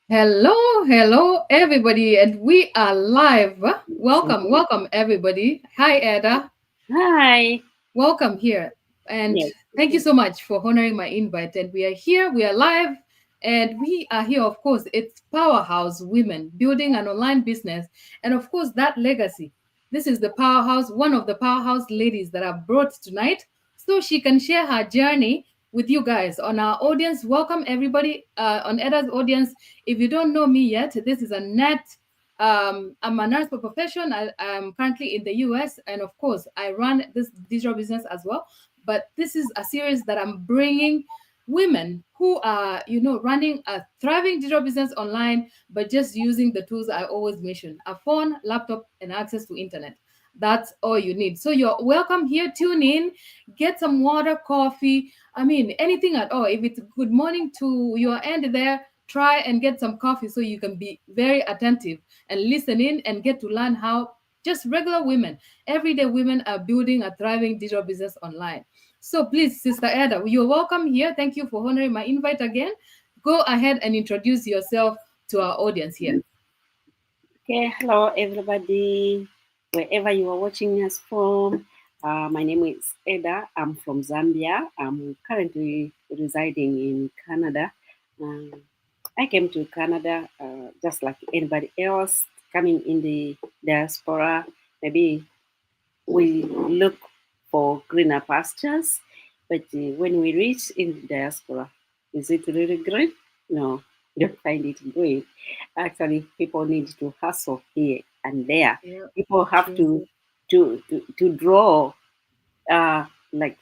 Hello, everybody, and we are live. Welcome, everybody. Hi, Eddah. Hi. Welcome here, and Yes. thank you so much for honoring my invite. And we are here, we are live, and we are here. Of course, it's Powerhouse Women building an online business, and of course, that legacy. This is the powerhouse, one of the powerhouse ladies that I've brought tonight, so she can share her journey with you guys on our audience. Welcome everybody on Eddah's audience. If you don't know me yet, this is Annette. I'm a nurse by profession. I'm currently in the US, and of course, I run this digital business as well. But this is a series that I'm bringing women who are, running a thriving digital business online, but just using the tools I always mention: a phone, laptop, and access to internet. That's all you need. So you're welcome here. Tune in, get some water, coffee. I mean, anything at all. If it's good morning to your end there, try and get some coffee so you can be very attentive and listen in and get to learn how just regular women, everyday women, are building a thriving digital business online. So please, Sister Eddah, you're welcome here. Thank you for honoring my invite again. Go ahead and introduce yourself to our audience here. Okay. Hello, everybody. Wherever you are watching us from, my name is Eddah. I'm from Zambia. I'm currently residing in Canada. Um, I came to Canada just like anybody else coming in the diaspora. Maybe we look for greener pastures, but when we reach in the diaspora, is it really green? No, we don't find it green. Actually, people need to hustle here and there. Yeah, People have true. to draw like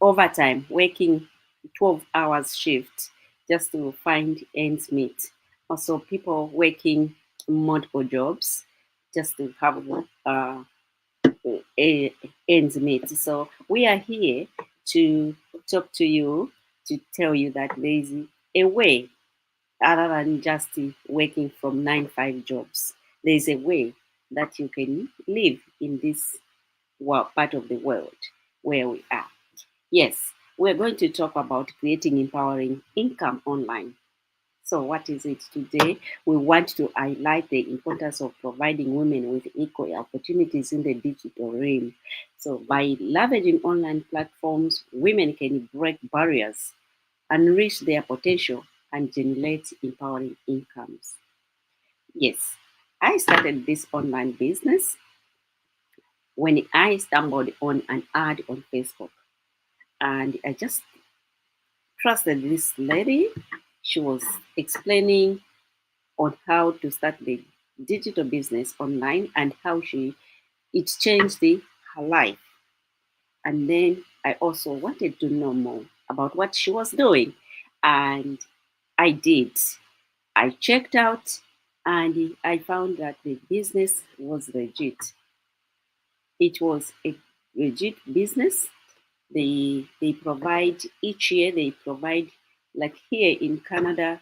overtime, working 12 hours shift just to find ends meet. Also, people working multiple jobs just to have uh, ends meet. So we are here to talk to you, to tell you that there is a way other than just working from 9 5 jobs. There is a way that you can live in this part of the world where we are. Yes, we're going to talk about creating empowering income online. So, what is it today? We want to highlight the importance of providing women with equal opportunities in the digital realm. So, by leveraging online platforms, women can break barriers, unleash their potential, and generate empowering incomes. Yes, I started this online business when I stumbled on an ad on Facebook, and I just trusted this lady. She was explaining on how to start the digital business online and how it changed her life. And then I also wanted to know more about what she was doing, and I did. I checked out, and I found that the business was legit. It was a legit business. They provide each year. They provide, like here in Canada,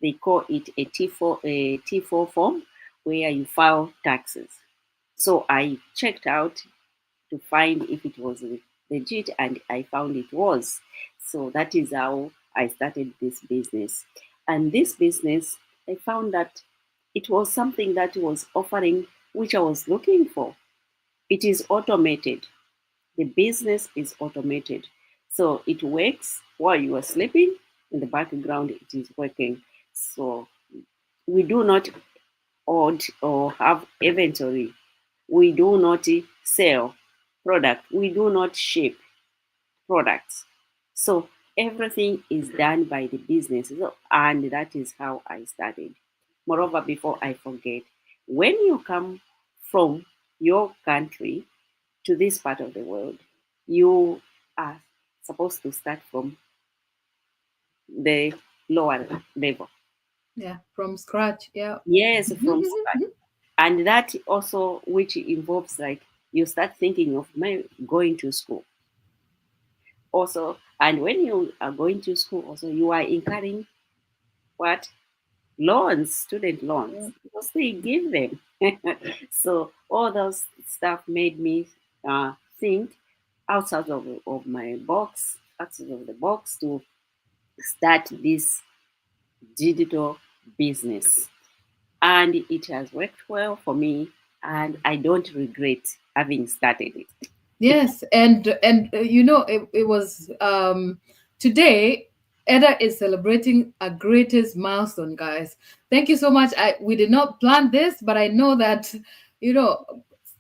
they call it a T4 form where you file taxes. So I checked out to find if it was legit, and I found it was. So that is how I started this business. And this business, I found that it was something that was offering which I was looking for. It is automated. The business is automated. So it works while you are sleeping. In the background, it is working. So we do not own or have inventory. We do not sell product. We do not ship products. So everything is done by the business. And that is how I started. Moreover, before I forget, when you come from your country to this part of the world, you are supposed to start from the lower level. Yeah, from scratch. Yeah. Yes, from scratch. And that also, which involves like you start thinking of going to school. Also, and when you are going to school, also you are incurring what loans, student Yeah. loans, because they give them. So all those stuff made me think outside of my box, outside of the box to start this digital business. And it has worked well for me, and I don't regret having started it. Yes, and it was today. Edda is celebrating a greatest milestone, guys. Thank you so much. We did not plan this, but I know that you know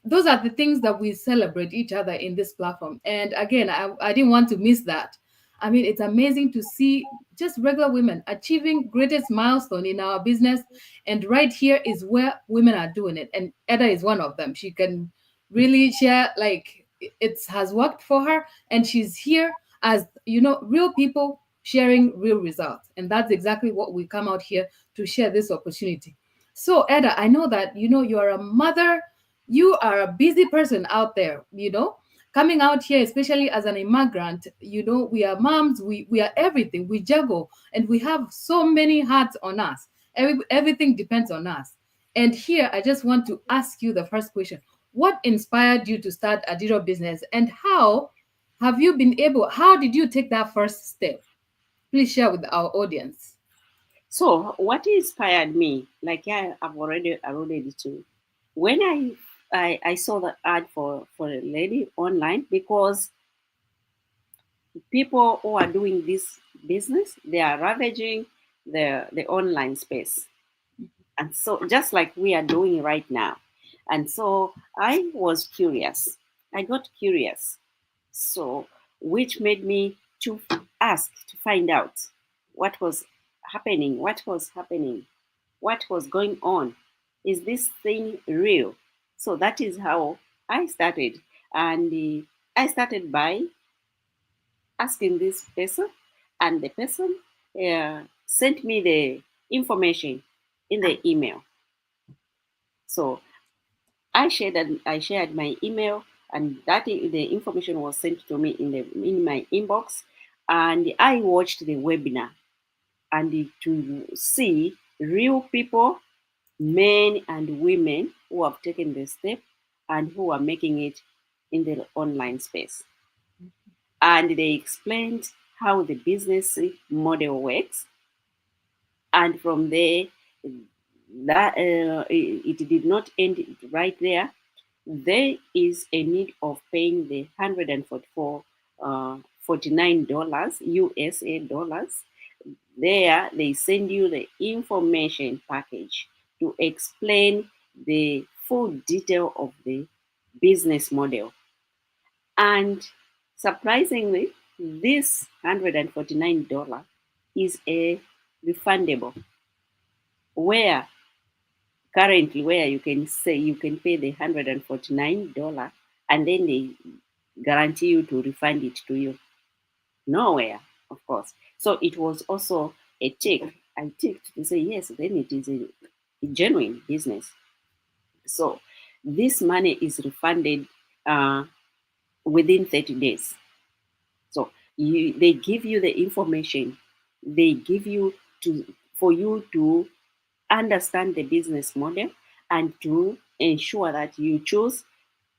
those are the things that we celebrate each other in this platform. And again, I didn't want to miss that. I mean, it's amazing to see just regular women achieving greatest milestone in our business, and right here is where women are doing it, and Edda is one of them. She can really share like it has worked for her, and she's here as real people sharing real results, and that's exactly what we come out here to share this opportunity. So Edda, I know that you are a mother, you are a busy person out there, coming out here, especially as an immigrant. We are moms, we are everything, we juggle, and we have so many hats on us. Everything depends on us. And here I just want to ask you the first question: what inspired you to start a digital business, and how did you take that first step? Please share with our audience. So, what inspired me, like I've already alluded to, when I saw the ad for a lady online, because people who are doing this business, they are ravaging the online space, and so just like we are doing right now. And so I was curious. I got curious, so which made me to ask to find out what was happening, what was going on. Is this thing real? So that is how I started. And I started by asking this person, and the person sent me the information in the email. So I shared my email, and the information was sent to me in my inbox, and I watched the webinar, and to see real people, men and women who have taken the step and who are making it in the online space. And they explained how the business model works, and from there, that it did not end right there. There is a need of paying the 144 $49 USA dollars. There they send you the information package to explain the full detail of the business model. And surprisingly, this $149 is a refundable, where currently where you can say you can pay the $149, and then they guarantee you to refund it to you. Nowhere, of course. So it was also a tick. I ticked to say yes, then it is a genuine business. So this money is refunded uh, within 30 days. So they give you the information. They give you to for you to understand the business model, and to ensure that you choose,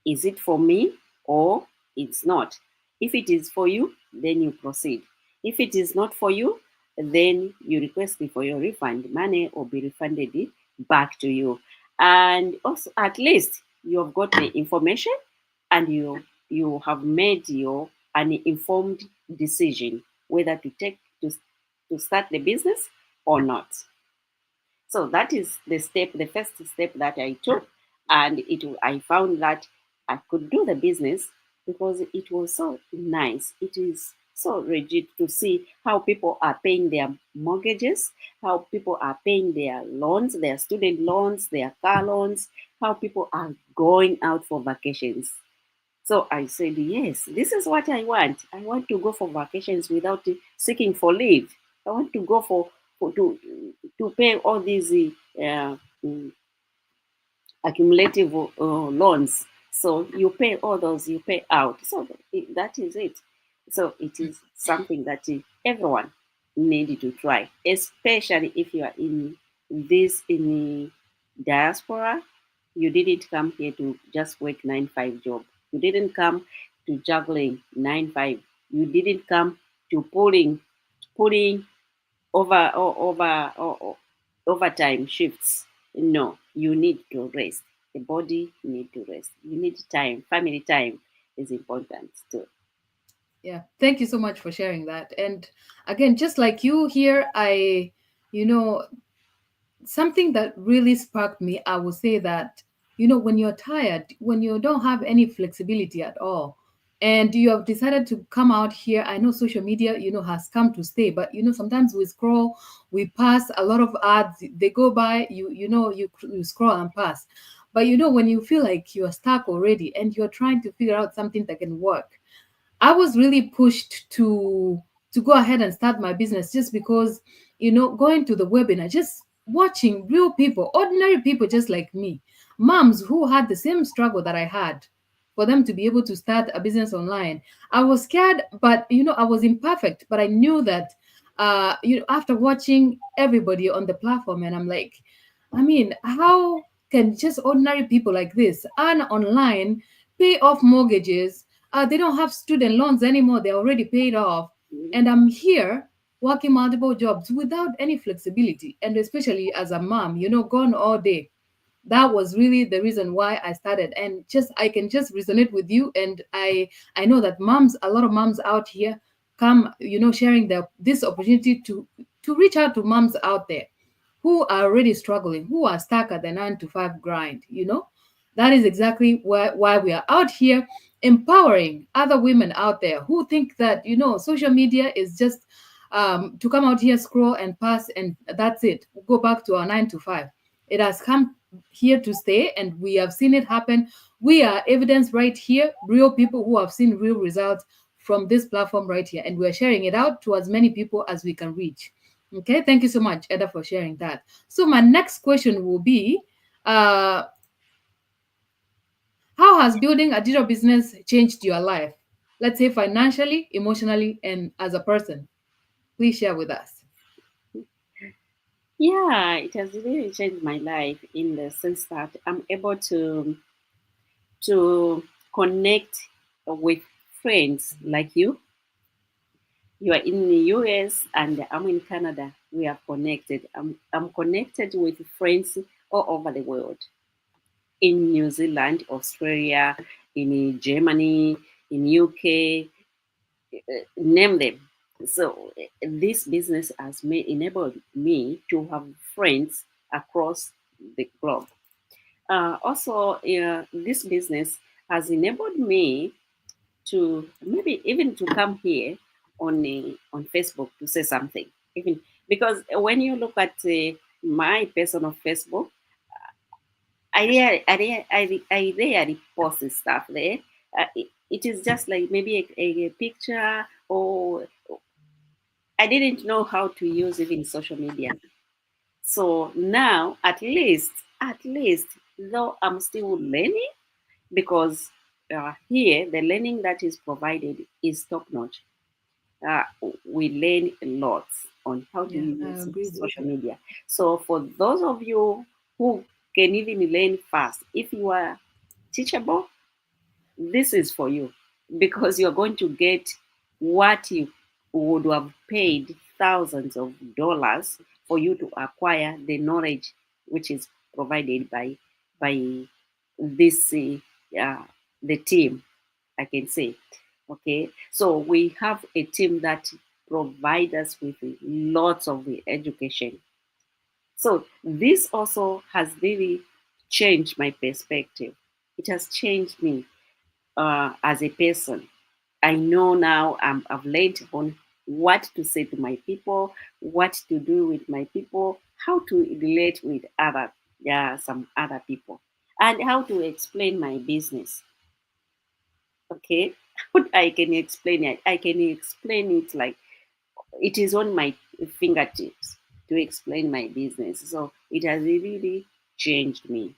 is it for me or it's not. If it is for you, then you proceed. If it is not for you, then you request for your refund. Money will be refunded back to you. And also, at least you have got the information, and you have made your an informed decision whether to start the business or not. So that is the first step that I took, and I found that I could do the business because it was so nice. It is so rigid to see how people are paying their mortgages, how people are paying their loans, their student loans, their car loans, how people are going out for vacations. So I said, yes, this is what I want. I want to go for vacations without seeking for leave. I want to go for to pay all these mm, accumulative loans. So you pay all those, you pay out. So that is it. So it is something that everyone need to try, especially if you are in diaspora. You didn't come here to just work 9 5 job. You didn't come to juggling 9 5. You didn't come to pulling over overtime shifts. No, you need to rest. The body need to rest. You need time. Family time is important too. Yeah, thank you so much for sharing that. And again, just like you here, you know, something that really sparked me, I would say that, when you're tired, when you don't have any flexibility at all, and you have decided to come out here, I know social media, has come to stay, but, sometimes we scroll, we pass a lot of ads, they go by, you scroll and pass. But, when you feel like you're stuck already and you're trying to figure out something that can work, I was really pushed to go ahead and start my business just because, going to the webinar, just watching real people, ordinary people just like me, moms who had the same struggle that I had, for them to be able to start a business online. I was scared, but I was imperfect, but I knew that after watching everybody on the platform, and I'm like, I mean, how can just ordinary people like this earn online, pay off mortgages? They don't have student loans anymore. They're already paid off. And I'm here working multiple jobs without any flexibility. And especially as a mom, gone all day. That was really the reason why I started. And just I can just resonate with you. And I know that moms, a lot of moms out here come, sharing this opportunity to reach out to moms out there who are already struggling, who are stuck at the 9 to 5 grind. That is exactly why we are out here empowering other women out there who think that, social media is just to come out here, scroll and pass, and that's it. Go back to our 9 to 5. It has come here to stay, and we have seen it happen. We are evidence right here, real people who have seen real results from this platform right here, and we're sharing it out to as many people as we can reach. Okay, thank you so much, Eddah, for sharing that. So my next question will be, uh, how has building a digital business changed your life? Let's say financially, emotionally, and as a person. Please share with us. Yeah, it has really changed my life in the sense that I'm able to connect with friends like you. You are in the US and I'm in Canada. We are connected. I'm connected with friends all over the world. In New Zealand, Australia, in Germany, in UK, name them. So this business has enabled me to have friends across the globe. Also, this business has enabled me to maybe even to come here on Facebook to say something. Even because when you look at my personal Facebook, I rarely post stuff there. It is just like maybe a picture, or I didn't know how to use even social media. So now, at least, though I'm still learning, because here the learning that is provided is top notch. Uh, we learn a lot on how to Yeah, I use agree with social you. media. So for those of you who can even learn fast, if you are teachable, this is for you, because you're going to get what you would have paid thousands of dollars for you to acquire the knowledge which is provided by this the team, I can say. Okay, so we have a team that provide us with lots of education. So this also has really changed my perspective. It has changed me as a person. I know now, I've learned on what to say to my people, what to do with my people, how to relate with some other people, and how to explain my business. Okay, what I can explain it. I can explain it like it is on my fingertips to explain my business. So it has really changed me.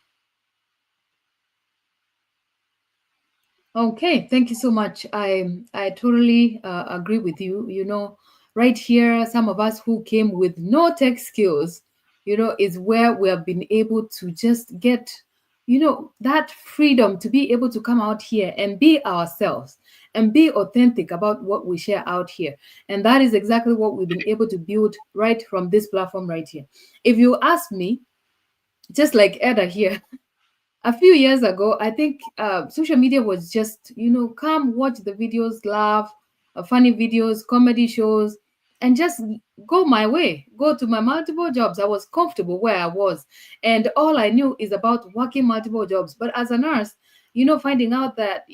Okay, thank you so much. I totally agree with you. Right here, some of us who came with no tech skills, is where we have been able to just get, that freedom to be able to come out here and be ourselves. and be authentic about what we share out here. And that is exactly what we've been able to build right from this platform right here. If you ask me, just like Edda here, a few years ago, I think social media was just, come watch the videos, laugh, funny videos, comedy shows, and just go my way, go to my multiple jobs. I was comfortable where I was. And all I knew is about working multiple jobs. But as a nurse, finding out that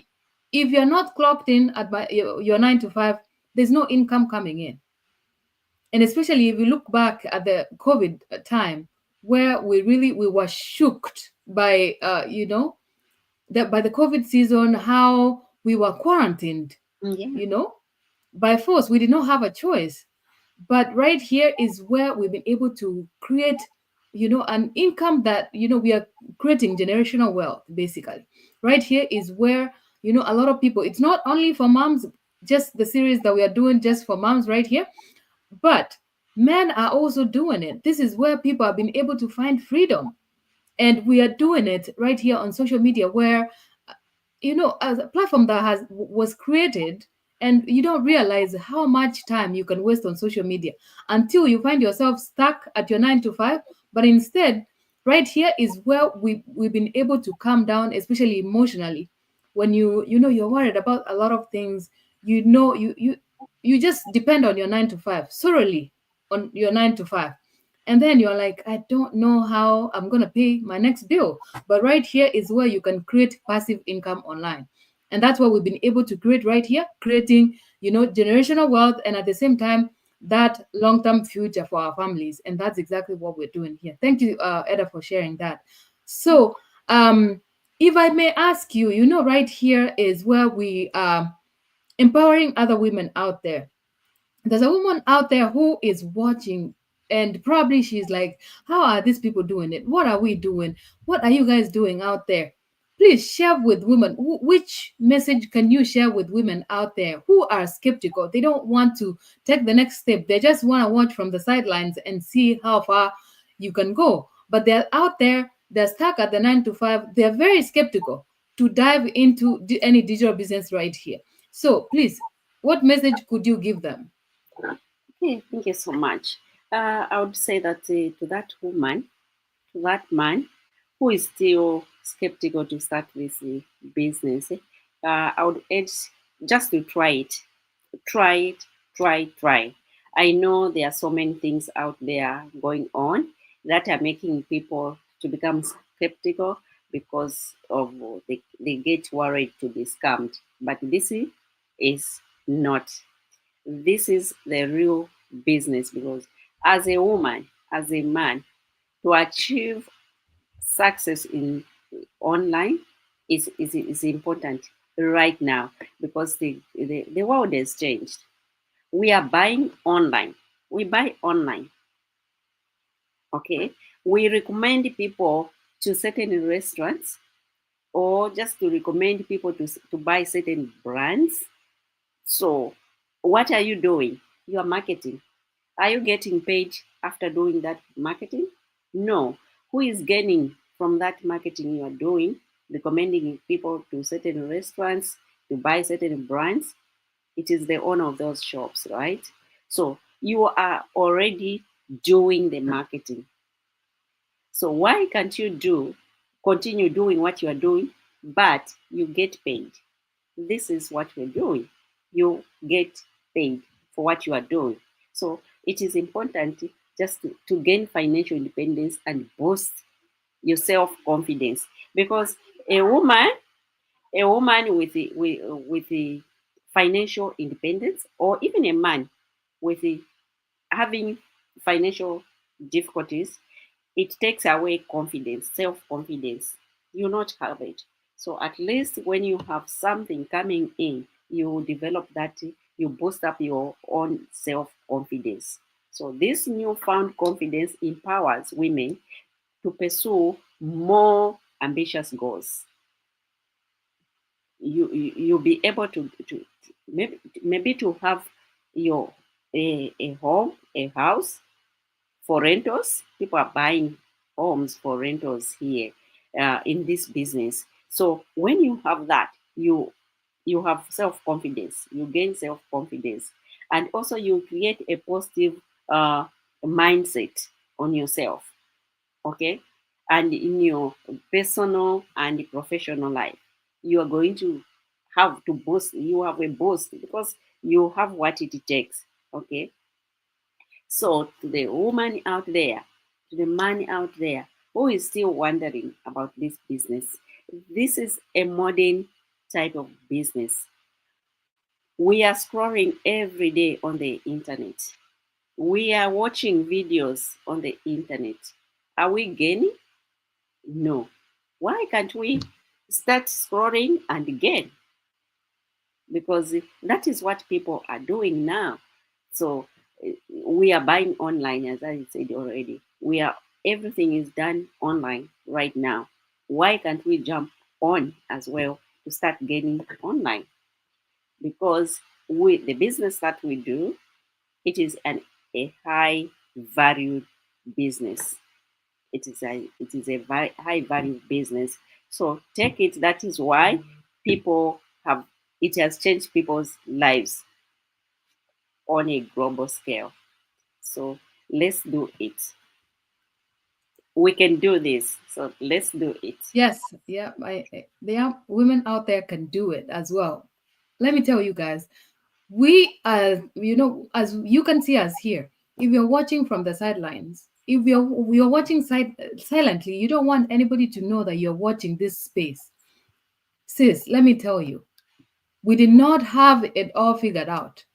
if you're not clocked in at your 9 to 5, there's no income coming in. And especially if you look back at the COVID time, where we were shocked by by the COVID season, how we were quarantined, Yeah. you know, by force. We did not have a choice. But right here is where we've been able to create, an income that, we are creating generational wealth, basically. Right here is where, a lot of people, it's not only for moms, just the series that we are doing just for moms right here, but men are also doing it. This is where people have been able to find freedom. And we are doing it right here on social media, where as a platform that was created, and you don't realize how much time you can waste on social media until you find yourself stuck at your 9 to 5. But instead, right here is where we've been able to calm down, especially emotionally. When you're worried about a lot of things, you just depend on your 9 to 5 solely, on your 9 to 5. And then you're like, I don't know how I'm going to pay my next bill. But right here is where you can create passive income online. And that's what we've been able to create right here, creating, generational wealth, and at the same time, that long-term future for our families. And that's exactly what we're doing here. Thank you, Edda, for sharing that. So, if I may ask you, right here is where we are empowering other women out there. There's a woman out there who is watching, and probably she's like, how are these people doing it? What are we doing? What are you guys doing out there? Please share with women. Which message can you share with women out there who are skeptical? They don't want to take the next step. They just want to watch from the sidelines and see how far you can go. But they're out there, they're stuck at the 9 to 5. They're very skeptical to dive into any digital business right here. So please, what message could you give them? Okay, thank you so much. I would say that to that woman, to that man who is still skeptical to start this business, I would urge just to try it. Try it, try. I know there are so many things out there going on that are making people to become skeptical because of they get worried to be scammed. But this is not. This is the real business because as a woman, as a man, to achieve success in online is important right now because the world has changed. We are buying online. We buy online. Okay. We recommend people to certain restaurants or just to recommend people to buy certain brands. So, what are you doing? You are marketing. Are you getting paid after doing that marketing? No. Who is gaining from that marketing you are doing, recommending people to certain restaurants to buy certain brands? It is the owner of those shops, right? So you are already doing the marketing. So why can't you continue doing what you are doing, but you get paid? This is what you're doing. You get paid for what you are doing. So it is important just to gain financial independence and boost your self-confidence because a woman with the financial independence or even a man with the having financial difficulties, it takes away confidence, self-confidence. You not have it. So at least when you have something coming in, you develop that, you boost up your own self-confidence. So this newfound confidence empowers women to pursue more ambitious goals. You'll be able to maybe to have your a home, a house for rentals. People are buying homes for rentals here in this business. So when you have that, you have self-confidence, you gain self-confidence, and also you create a positive uh, mindset on yourself, okay, and in your personal and professional life. You are going to have to boast, you have a boast because you have what it takes, okay. So to the woman out there, to the man out there who is still wondering about this business, this is a modern type of business. We are scrolling every day on the internet. We are watching videos on the internet. Are we gaining? No. Why can't we start scrolling and gain? Because that is what people are doing now. So we are buying online, as I said already. We are Everything is done online right now. Why can't we jump on as well to start getting online? Because the business that we do, it is a high valued business. It is a high value business. So take it. That is why people have it has changed people's lives on a global scale. So let's do it. We can do this. So let's do it. Yes, yeah, there are women out there can do it as well. Let me tell you guys, we are, as you can see us here, if you're watching from the sidelines, if you're watching silently, you don't want anybody to know that you're watching this space. Sis, let me tell you, we did not have it all figured out.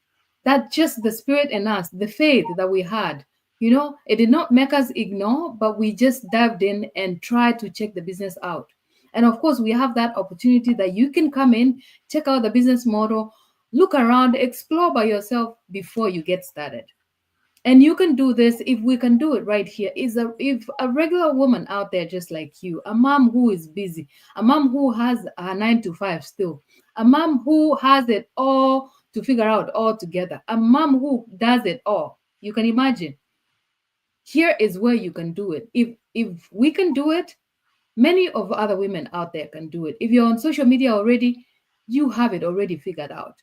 That's just the spirit in us, the faith that we had. It did not make us ignore, but we just dived in and tried to check the business out. And of course, we have that opportunity that you can come in, check out the business model, look around, explore by yourself before you get started. And you can do this if we can do it right here. If a regular woman out there just like you, a mom who is busy, a mom who has a 9 to 5 still, a mom who has it all to figure out all together, a mom who does it all, you can imagine. Here is where you can do it. If we can do it, many of other women out there can do it. If you're on social media already, you have it already figured out.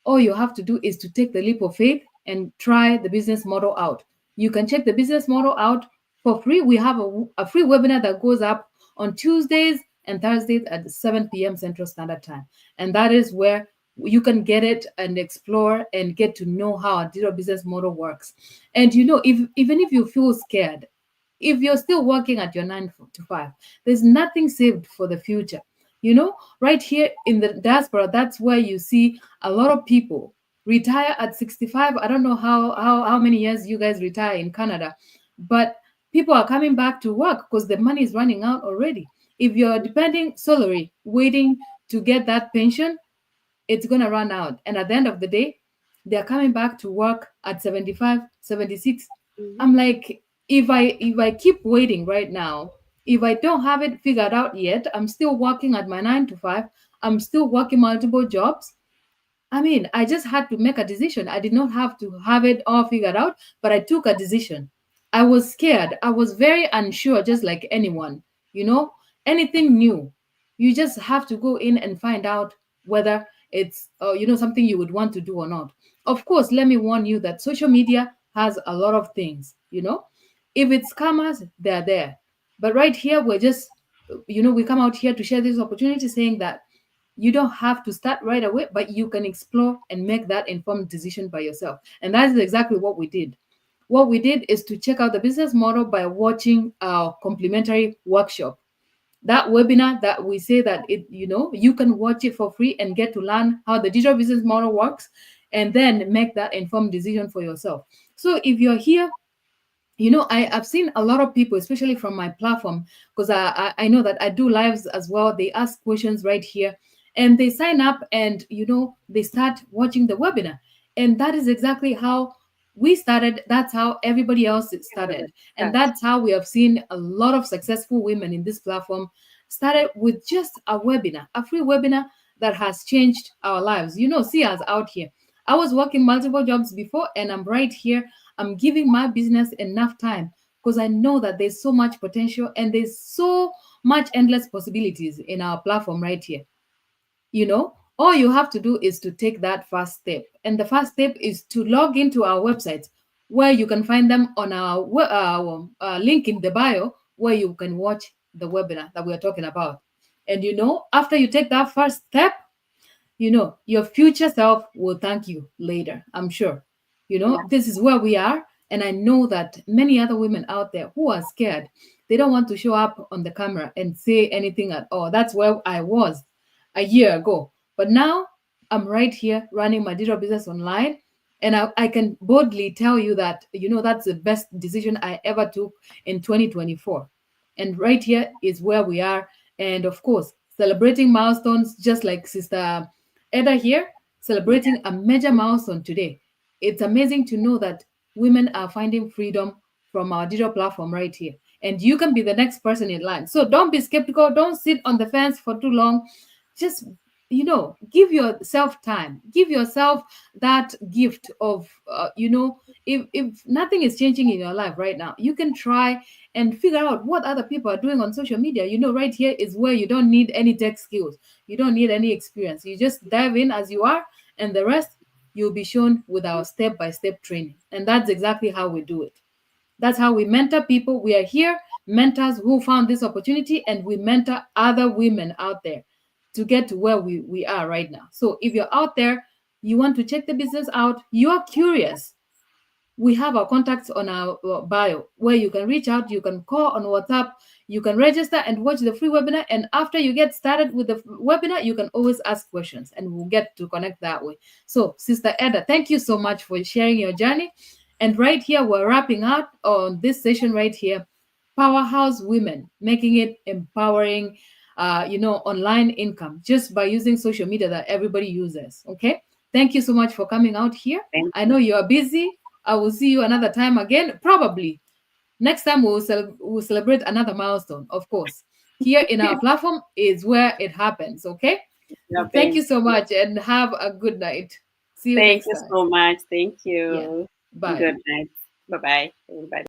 All you have to do is to take the leap of faith and try the business model out. You can check the business model out for free. We have a free webinar that goes up on Tuesdays and Thursdays at 7 p.m. Central Standard Time. And that is where you can get it and explore and get to know how a digital business model works. And even if you feel scared, if you're still working at your 9 to 5, there's nothing saved for the future. Right here in the diaspora, that's where you see a lot of people retire at 65. I don't know how many years you guys retire in Canada, but people are coming back to work because the money is running out already. If you're depending solely waiting to get that pension, it's going to run out. And at the end of the day, they're coming back to work at 75, 76. Mhm. I'm like, if I keep waiting right now, if I don't have it figured out yet, I'm still working at my 9 to 5, I'm still working multiple jobs. I mean, I just had to make a decision. I did not have to have it all figured out, but I took a decision. I was scared. I was very unsure, just like anyone. You know, Anything new, you just have to go in and find out whether it's, something you would want to do or not. Of course, let me warn you that social media has a lot of things. If it's scammers, they're there. But right here, we're just, we come out here to share this opportunity saying that you don't have to start right away, but you can explore and make that informed decision by yourself. And that is exactly what we did. What we did is to check out the business model by watching our complimentary workshop. That webinar that we say that you can watch it for free and get to learn how the digital business model works and then make that informed decision for yourself. So if you're here, I've seen a lot of people, especially from my platform, because I know that I do lives as well. They ask questions right here and they sign up and, they start watching the webinar. And that is exactly how we started. That's how everybody else Everybody started. And starts. that's how we have seen a lot of successful women in this platform started with just a webinar, a free webinar that has changed our lives. See us out here. I was working multiple jobs before and I'm right here. I'm giving my business enough time because I know that there's so much potential and there's so much endless possibilities in our platform right here. All you have to do is to take that first step. And the first step is to log into our website, where you can find them on our link in the bio, where you can watch the webinar that we are talking about. And after you take that first step, your future self will thank you later, I'm sure. Yeah. This is where we are. And I know that many other women out there who are scared, they don't want to show up on the camera and say anything at all. That's where I was a year ago. But now I'm right here running my digital business online. And I can boldly tell you that, that's the best decision I ever took in 2024. And right here is where we are. And of course, celebrating milestones, just like Sister Eddah here, Yeah. celebrating a major milestone today. It's amazing to know that women are finding freedom from our digital platform right here. And you can be the next person in line. So don't be skeptical. Don't sit on the fence for too long. Just, give yourself time. Give yourself that gift of, if nothing is changing in your life right now, you can try and figure out what other people are doing on social media. Right here is where you don't need any tech skills. You don't need any experience. You just dive in as you are, and the rest you'll be shown with our step by step training. And that's exactly how we do it. That's how we mentor people. We are here, mentors who found this opportunity, and we mentor other women out there to get to where we are right now. So if you're out there, you want to check the business out, you're curious, we have our contacts on our bio, where you can reach out, you can call on WhatsApp, you can register and watch the free webinar. And after you get started with the webinar, you can always ask questions and we'll get to connect that way. So, Sister Eddah, thank you so much for sharing your journey. And right here, we're wrapping up on this session right here. Powerhouse women, making it empowering, online income just by using social media that everybody uses. Okay. Thank you so much for coming out here. Thank I you. know you are busy. I will see you another time again. Probably next time we'll celebrate another milestone. Of course, here in our platform is where it happens. Okay. Yeah, Thank thank you so you. much and have a good night. See you Thank next you time. so much. Thank Yeah. you. Bye. Good night. Bye bye, everybody.